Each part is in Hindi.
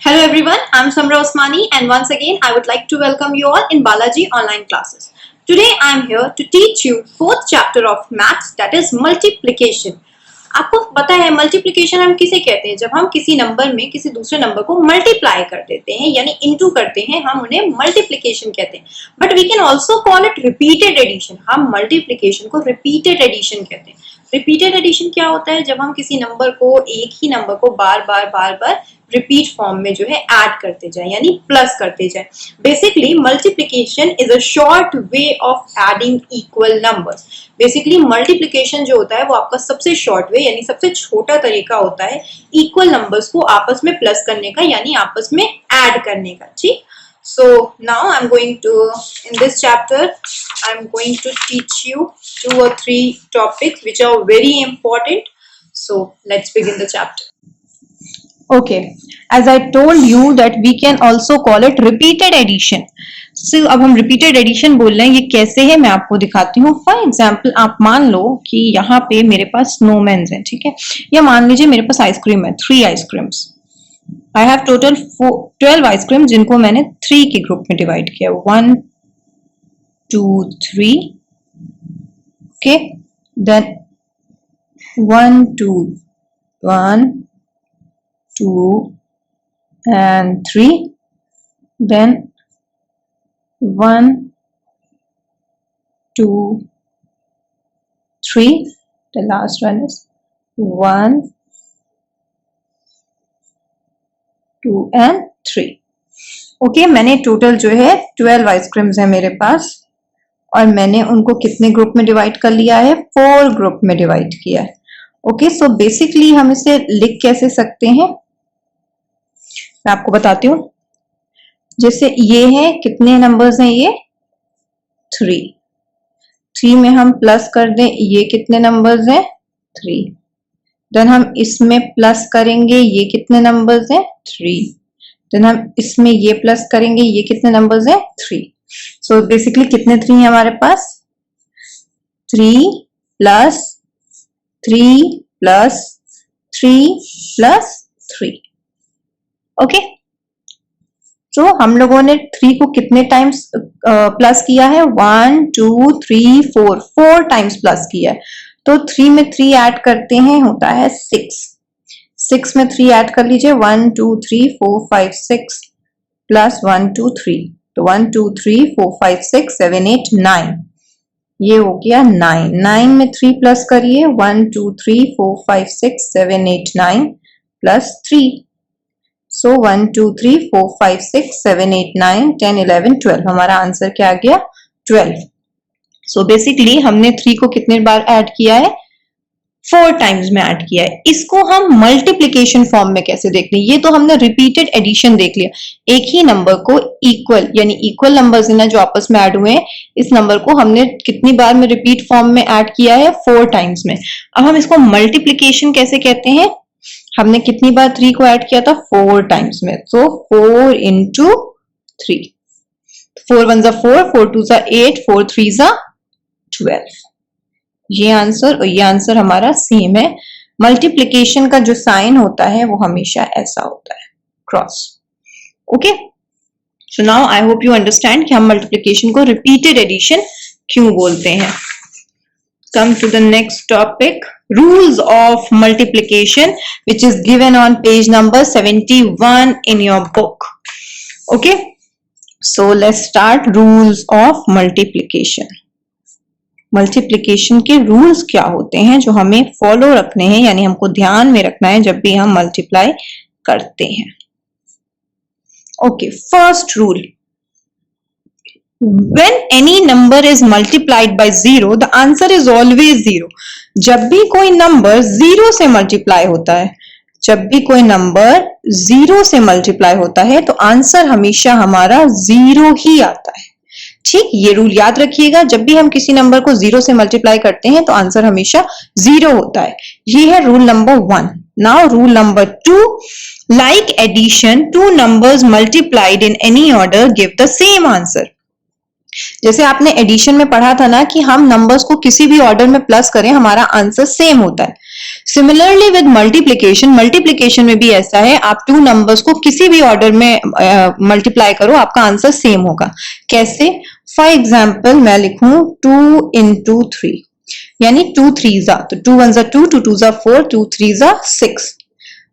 Hello everyone, I'm Samra Osmani and once again I would like to welcome you all in Balaji online classes. Today I am here to teach you fourth chapter of maths, that is multiplication. आपको पता है मल्टीप्लिकेशन हम किसे कहते हैं? जब हम किसी नंबर में किसी दूसरे नंबर को मल्टीप्लाई कर देते हैं यानी इनटू करते हैं, हम उन्हें मल्टीप्लिकेशन कहते हैं. But we can also call it repeated addition. हम मल्टीप्लिकेशन को रिपीटेड एडिशन कहते हैं. रिपीटेड एडिशन क्या होता है? जब हम किसी नंबर को, एक ही नंबर को बार बार रिपीट फॉर्म में जो है ऐड करते जाए यानी प्लस करते जाए. Basically multiplication is a short way of adding equal numbers. Basically multiplication जो होता है वो आपका सबसे शॉर्ट वे यानी सबसे छोटा तरीका होता है इक्वल नंबर्स को आपस में प्लस करने का यानी आपस में ऐड करने का. ठीक. So now I'm going to, in this chapter, I'm going to teach you 2 or 3 topics which are very important. So let's begin the chapter. Okay, as I told you that we can also call it repeated addition. So अब हम repeated addition बोल रहे हैं, ये कैसे है मैं आपको दिखाती हूँ. For example, आप मान लो कि यहाँ पे मेरे पास snowmans हैं, ठीक है, या मान लीजिए मेरे पास आइसक्रीम है, 3 ice creams. I have total 12 ice cream जिनको मैंने 3 के ग्रुप में डिवाइड किया. 1 2 3. Okay, then 1 2 1 2 and 3, then 1 2 3, the last one is 1 2 and 3. Okay, मैंने टोटल जो है 12 आइसक्रीम्स है मेरे पास और मैंने उनको कितने ग्रुप में डिवाइड कर लिया है? 4 ग्रुप में डिवाइड किया है. ओके, सो बेसिकली हम इसे लिख कैसे सकते हैं मैं आपको बताती हूँ. जैसे ये है, कितने नंबर्स हैं ये? 3 में हम प्लस कर दें, ये कितने नंबर्स हैं? 3. देन हम इसमें प्लस करेंगे, ये कितने नंबर्स हैं? 3. देन हम इसमें ये प्लस करेंगे, ये कितने नंबर्स हैं? 3. सो बेसिकली कितने 3 हैं हमारे पास? 3 प्लस 3 प्लस 3 प्लस 3. ओके, तो हम लोगों ने 3 को कितने टाइम्स प्लस किया है? 1 2 3 4 टाइम्स प्लस किया है. तो 3 में 3 ऐड करते हैं, होता है 6 में 3 ऐड कर लीजिए. 1 2 3 4 5 6 प्लस 1 2 3, तो 1 2 3 4 5 6 7 8 9, ये हो गया 9 में 3 प्लस करिए. 1 2 3 4 5 6 7 8 9 प्लस 3. सो 1 2 3 4 5 6 7 8 9 10 11 12, हमारा आंसर क्या आ गया? 12. सो बेसिकली हमने 3 को कितने बार ऐड किया है? 4 टाइम्स में ऐड किया है. इसको हम मल्टीप्लिकेशन फॉर्म में कैसे देख लें? ये तो हमने रिपीटेड एडिशन देख लिया. एक ही नंबर को इक्वल यानी इक्वल नंबर्स ना जो आपस में ऐड हुए हैं, इस नंबर को हमने कितनी बार में रिपीट फॉर्म में ऐड किया है? 4 टाइम्स में. अब हम इसको मल्टीप्लिकेशन कैसे कहते हैं? हमने कितनी बार 3 को ऐड किया था? 4 टाइम्स में. तो 4 into 3, 4 1 जा 4, 4 2 जा 8, 4 3 जा 12. ये आंसर और ये आंसर हमारा सेम है. मल्टीप्लिकेशन का जो साइन होता है वो हमेशा ऐसा होता है, cross. Okay, so now I hope you understand कि हम मल्टीप्लिकेशन को रिपीटेड एडिशन क्यों बोलते हैं. Come to the next topic, rules of multiplication, which is given on page number 71 in your book. Okay, so let's start. Rules of multiplication. Multiplication के रूल्स क्या होते हैं जो हमें फॉलो रखने हैं यानी हमको ध्यान में रखना है जब भी हम मल्टीप्लाई करते हैं. Okay, first rule, when any number is multiplied by 0, the answer is always 0. जब भी कोई नंबर 0 से मल्टीप्लाई होता है, जब भी कोई नंबर 0 से मल्टीप्लाई होता है तो आंसर हमेशा हमारा 0 ही आता है. ठीक, ये रूल याद रखिएगा. जब भी हम किसी नंबर को 0 से मल्टीप्लाई करते हैं तो आंसर हमेशा 0 होता है. ये है rule number 1. Now rule number 2, like addition, 2 numbers multiplied in any order give the same answer. जैसे आपने एडिशन में पढ़ा था ना कि हम नंबर्स को किसी भी ऑर्डर में प्लस करें हमारा आंसर सेम होता है. सिमिलरली विद मल्टीप्लीकेशन, मल्टीप्लीकेशन में भी ऐसा है, आप टू नंबर्स को किसी भी ऑर्डर में मल्टीप्लाई करो, आपका आंसर सेम होगा। कैसे? फॉर एग्जाम्पल मैं लिखूं 2 into 3, यानी 2 3 जा, तो 2 1 जा 2, 2 2 जा 4, 2 3 जा 6।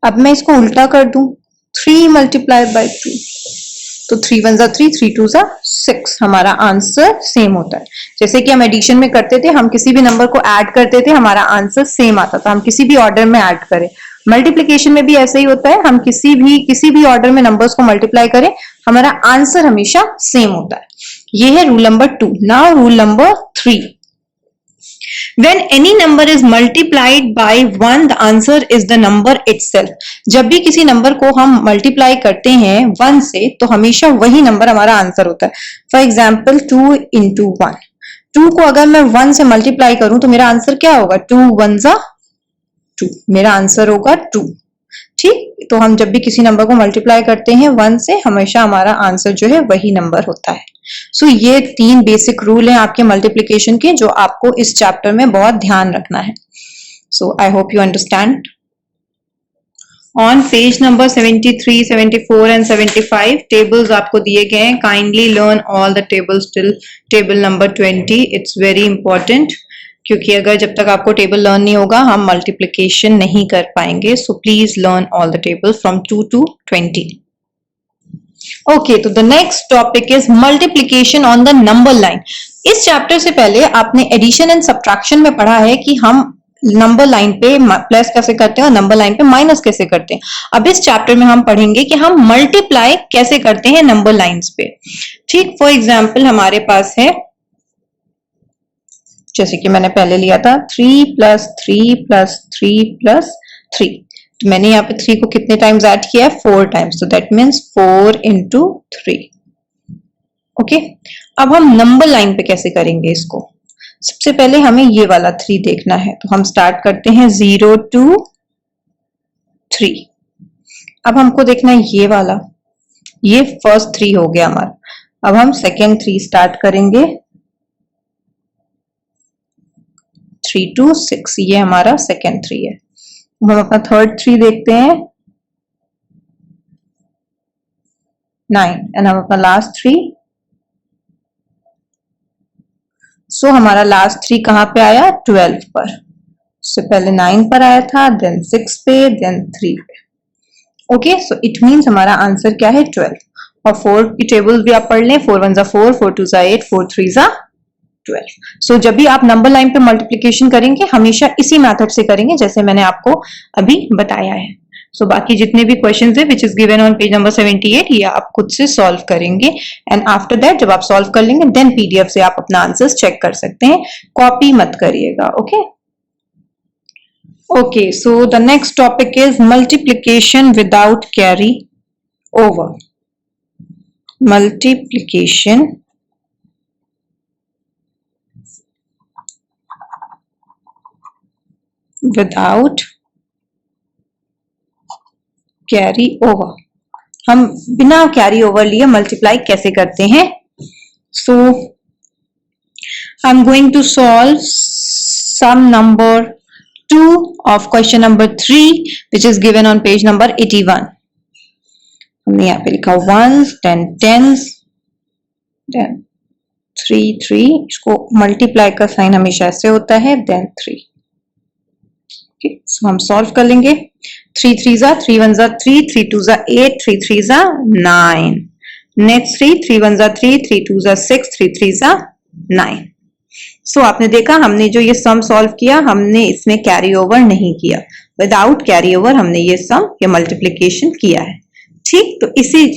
अब मैं इसको उल्टा कर दूं, 3 मल्टीप्लाई बाय 2, तो 3 1 जा 3, 3 2 जा 6, हमारा आंसर सेम होता है। जैसे कि हम एडिशन में करते थे, हम किसी भी नंबर को ऐड करते थे, हमारा आंसर सेम आता था, हम किसी भी ऑर्डर में ऐड करें। मल्टीप्लीकेशन में भी ऐसा ही होता है, हम किसी भी ऑर्डर में नंबर्स को मल्टीप्लाई करें, हमारा आंसर हमेशा सेम होता है। ये है rule number 2। Now rule number 3, when any number is multiplied by 1 the answer is the number itself। जब भी किसी नंबर को हम मल्टीप्लाई करते हैं 1 से, तो हमेशा वही नंबर हमारा आंसर होता है। फॉर एग्जाम्पल 2 into 1, 2 को अगर मैं 1 से मल्टीप्लाई करूं तो मेरा आंसर क्या होगा? 2 1 जा 2, मेरा आंसर होगा 2। ठीक, तो हम जब भी किसी नंबर को मल्टीप्लाई करते हैं 1 से, हमेशा हमारा आंसर जो है वही नंबर होता है। सो ये 3 बेसिक रूल हैं आपके मल्टीप्लिकेशन के, जो आपको इस चैप्टर में बहुत ध्यान रखना है। So I hope you understand. On page number 73, 74 and 75 tables आपको दिए गए हैं। Kindly learn all the tables till table number 20। It's very important, क्योंकि अगर जब तक आपको टेबल लर्न नहीं होगा, हम मल्टीप्लिकेशन नहीं कर पाएंगे। So please learn all the tables from 2 to 20। Okay, तो the next topic is multiplication on the number line. इस चैप्टर से पहले आपने एडिशन एंड सब्ट्रैक्शन में पढ़ा है कि हम नंबर लाइन पे प्लस कैसे करते हैं और नंबर लाइन पे माइनस कैसे करते हैं। अब इस चैप्टर में हम पढ़ेंगे कि हम मल्टीप्लाई कैसे करते हैं नंबर लाइंस पे। ठीक, फॉर एग्जाम्पल हमारे पास है, जैसे कि मैंने पहले लिया था 3 + 3 + 3 + 3, तो मैंने यहाँ पे 3 को कितने टाइम्स ऐड किया है? 4 टाइम्स, तो दैट मीन्स 4 into 3। ओके, अब हम नंबर लाइन पे कैसे करेंगे इसको? सबसे पहले हमें ये वाला 3 देखना है, तो हम स्टार्ट करते हैं 0 to 3। अब हमको देखना है ये वाला, ये फर्स्ट 3 हो गया हमारा। अब हम सेकेंड 3 स्टार्ट करेंगे, 3 to 6, ये हमारा सेकेंड 3 है। हम अपना थर्ड 3 देखते हैं, 9, एंड हम अपना लास्ट 3। सो हमारा लास्ट 3 कहां पे आया? 12 पर। उससे पहले 9 पर आया था, देन 6 पे, देन 3 पे। ओके, सो इट मीन्स हमारा आंसर क्या है? 12। और 4 की टेबल भी आप पढ़ लें, 4 1 जा 4, 4 2 जा 8, 4 3 जा 12। सो जब भी आप नंबर लाइन पे मल्टीप्लिकेशन करेंगे, हमेशा इसी मेथड से करेंगे जैसे मैंने आपको अभी बताया है। सो बाकी जितने भी क्वेश्चंस है विच is given on page number 78, ये आप खुद से सॉल्व करेंगे, एंड आफ्टर दैट जब आप सॉल्व कर लेंगे, देन पीडीएफ से आप अपना आंसर्स चेक कर सकते हैं। कॉपी मत करिएगा। Okay okay, so the next topic is multiplication without carry over. Multiplication without carry over. हम बिना कैरी ओवर लिए मल्टीप्लाई कैसे करते हैं? So I am going to solve some number 2 of question number 3 which is given on page number 81। हमने यहाँ पे लिखा 1s, then 10s, then 3 3, इसको मल्टीप्लाई का साइन हमेशा ऐसे होता है, then 3। सो हम सॉल्व कर लेंगे। 3 3 जा 3 1 जा 3, 3 2 जा 8, 3 3 जा 9, नेक्स्ट 3 3 1 जा 3, 3 2 जा 6, 3 3 जा 9। सो आपने देखा, हमने जो ये सम सॉल्व किया, हमने इसमें कैरी ओवर नहीं किया। विदाउट कैरी ओवर हमने ये सम, ये मल्टीप्लिकेशन किया है। ठीक, तो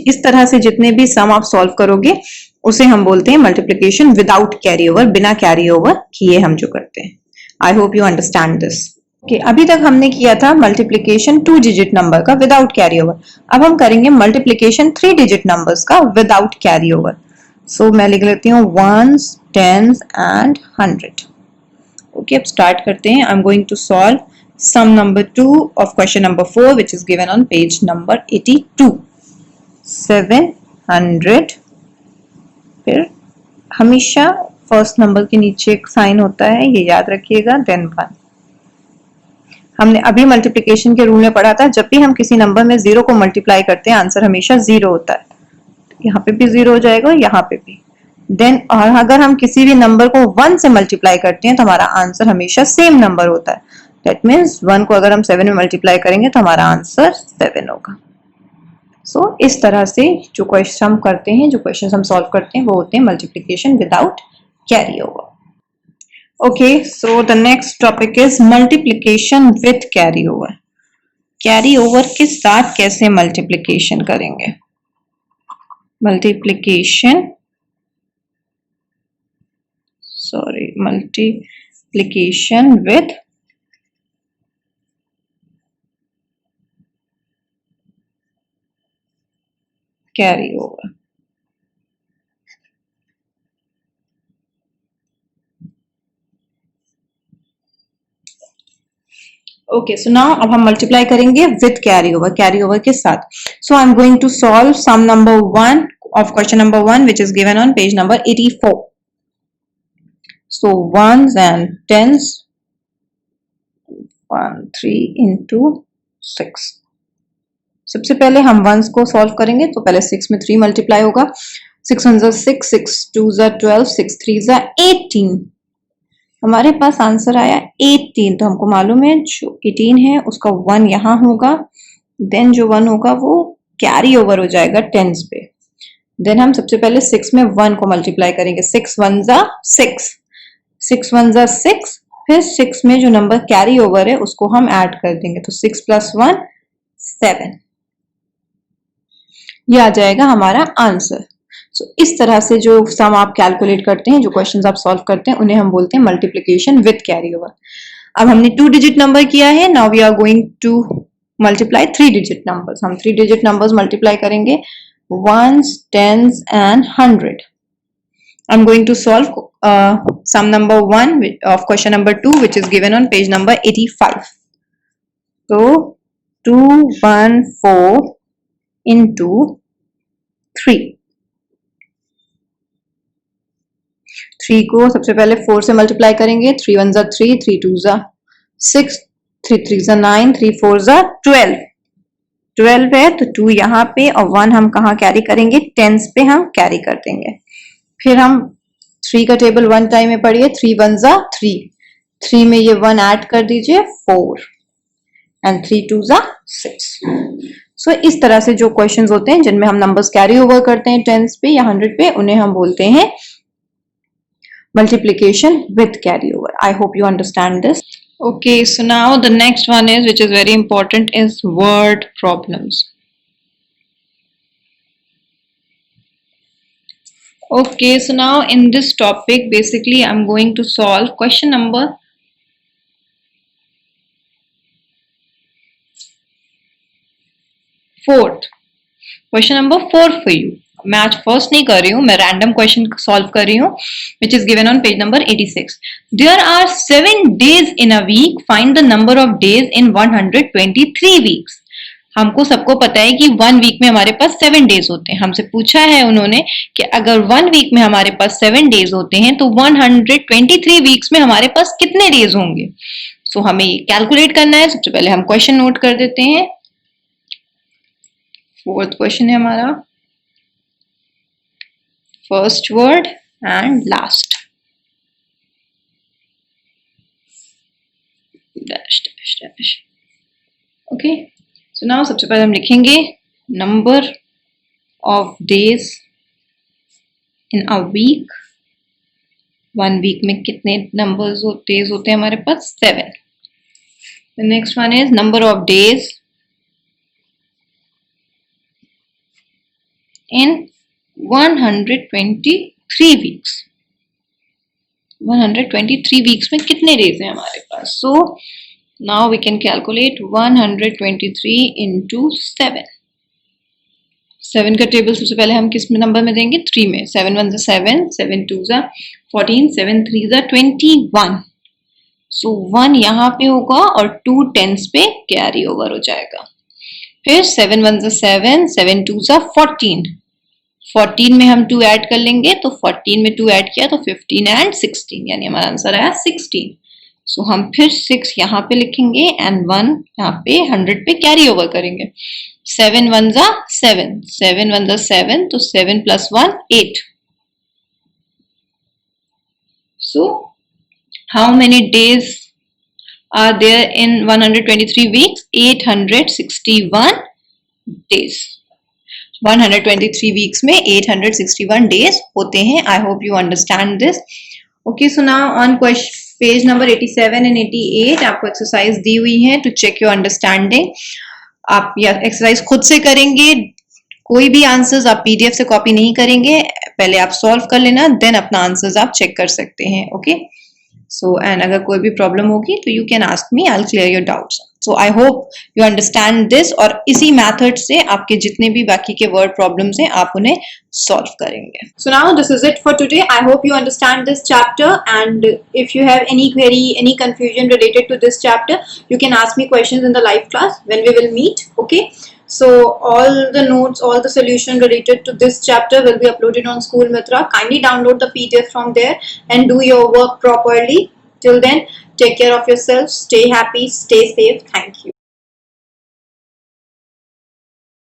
इस तरह से जितने भी सम आप सॉल्व करोगे, उसे हम बोलते हैं मल्टीप्लिकेशन विदाउट कैरी ओवर, बिना कैरी ओवर किए हम जो करते हैं। आई hope you understand this. Okay, अभी तक हमने किया था मल्टीप्लिकेशन 2 डिजिट नंबर का विदाउट कैरी ओवर। अब हम करेंगे मल्टीप्लिकेशन 3 डिजिट नंबर्स का विदाउट कैरी ओवर। सो मैं लिख लेती हूँ 1s, 10s एंड 100। ओके, अब स्टार्ट करते हैं। I am going to solve some number 2 of question number 4 which is given on page number 82। 700, फिर हमेशा फर्स्ट नंबर के नीचे एक साइन होता है, ये याद रखिएगा, देन 1। हमने अभी मल्टीप्लिकेशन के रूल में पढ़ा था, जब भी हम किसी नंबर में जीरो को मल्टीप्लाई करते हैं आंसर हमेशा जीरो होता है। यहाँ पे भी जीरो हो जाएगा, यहाँ पे भी। देन और अगर हम किसी भी नंबर को 1 से मल्टीप्लाई करते हैं तो हमारा आंसर हमेशा सेम नंबर होता है। दैट मीन्स 1 को अगर हम 7 में मल्टीप्लाई करेंगे तो हमारा आंसर 7 होगा। सो इस तरह से जो क्वेश्चन हम करते हैं, जो क्वेश्चन हम सॉल्व करते हैं वो होते हैं multiplication without carry over. Okay, so the next topic is multiplication with carry over. Carry over के साथ कैसे मल्टीप्लिकेशन करेंगे? Multiplication with carry over। Okay, so now अब हम मल्टीप्लाई करेंगे विथ कैरी ओवर के साथ। So I am going to solve some number 1 of question number 1 which is given on page number 84. So ones and tens, 1 3 into 6। सबसे पहले हम वंस को सॉल्व करेंगे तो पहले 6 में 3 मल्टीप्लाई होगा। 6 1 जा 6, 6 2 जा 12, 6 3 जा 18। हमारे पास आंसर आया 18। तो हमको मालूम है जो 18 है उसका 1 यहाँ होगा, देन जो 1 होगा वो कैरी ओवर हो जाएगा टेंस पे। देन हम सबसे पहले 6 में 1 को मल्टीप्लाई करेंगे। 6 1 जा 6, 6 1 जा 6, फिर 6 में जो नंबर कैरी ओवर है उसको हम ऐड कर देंगे तो 6 + 1 7। ये आ जाएगा हमारा आंसर। सो इस तरह से जो सम आप कैलकुलेट करते हैं, जो क्वेश्चंस आप सॉल्व करते हैं, उन्हें हम बोलते हैं मल्टीप्लिकेशन विथ कैरी ओवर। अब हमने 2 डिजिट नंबर किया है, now we are going to multiply 3 digit numbers. हम 3 डिजिट नंबर्स मल्टीप्लाई करेंगे, ones, tens and 100. I'm going to solve sum number 1 of question number 2 which is given on page number 85. So 214 into 3। 3 को सबसे पहले 4 से मल्टीप्लाई करेंगे। 3 1 जा 3, 3 2 जा 6, 3 3 जा 9, 3 4 जा 12। 12 है तो 2 यहाँ पे और 1 हम कहाँ कैरी करेंगे? टेंस पे हम कैरी कर देंगे। फिर हम 3 का टेबल 1 टाइम में पढ़िए। 3 1 जा 3, 3 में ये 1 ऐड कर दीजिए 4 एंड 3 2 जा 6। सो इस तरह से जो क्वेश्चंस होते हैं जिनमें हम नंबर्स कैरी ओवर करते हैं टेंस पे या 100 पे, उन्हें हम बोलते हैं multiplication with carry over. I hope you understand this. Okay, so now the next one is, which is very important, is word problems. Okay, so now in this topic, basically I'm going to solve question number 4. Question number 4 for you. मैं आज फर्स्ट नहीं कर रही हूँ, मैं रैंडम क्वेश्चन सॉल्व कर रही हूँ which is given on page number 86। There are 7 days in a week, find the number of days in 123 weeks। हमको सबको पता है कि 1 वीक में हमारे पास 7 डेज होते हैं। हमसे पूछा है उन्होंने कि अगर 1 वीक में हमारे पास 7 डेज होते हैं तो 123 वीक्स में हमारे पास कितने डेज होंगे। सो हमें ये कैलकुलेट करना है। सबसे पहले हम क्वेश्चन नोट कर देते हैं। 4th क्वेश्चन है हमारा, first word and last dash dash dash। okay, so now सबसे पहले हम लिखेंगे number of days in a week। 1 week में कितने numbers days होते हैं हमारे पास? 7। the next one is number of days in 123 weeks। 123 weeks में कितने डेज हैं हमारे पास? So now we can calculate 123 into 7। 7 का टेबल सबसे पहले हम किस में नंबर में देंगे? 3 में। 7 1 जा 7, 7 2 जा 14, 7 3 जा 21। सो 1 यहाँ पे होगा और 2 टेंस पे कैरी ओवर हो जाएगा। फिर 7 1 जा 7, 7 2 जा 14। 14 में हम 2 ऐड कर लेंगे तो 14 में 2 ऐड किया तो 15 एंड 16, यानी हमारा आंसर आया 16। सो हम फिर 6 यहाँ पे लिखेंगे एंड 1 यहाँ पे 100 पे कैरी ओवर करेंगे। 7 1 जा 7, 7 1 जा 7, तो 7 + 1 8। So how many days are there in 123 weeks? 861 days. 123 weeks में 861 days होते हैं। I hope you understand this. Okay, so now on page number 87 and 88 आपको एक्सरसाइज दी हुई है टू चेक योर अंडरस्टैंडिंग। आप यह एक्सरसाइज खुद से करेंगे, कोई भी आंसर्स आप पीडीएफ से कॉपी नहीं करेंगे, पहले आप सॉल्व कर लेना, देन अपना आंसर्स आप चेक कर सकते हैं। ओके, सो एंड अगर कोई भी प्रॉब्लम होगी तो you can ask me, I will clear your doubts. So I hope you understand this, और इसी मेथड से आपके जितने भी बाकी के वर्ड प्रॉब्लम्स हैं आप उन्हें सॉल्व करेंगे। So now this is it for today. I hope you understand this chapter, and if you have any query, any confusion related to this chapter, you can ask me questions in the live class when we will meet. Okay, so all the notes, all the solution related to this chapter will be uploaded on School Mitra. Kindly download the PDF from there and do your work properly. Till then, take care of yourself, stay happy, stay safe. Thank you.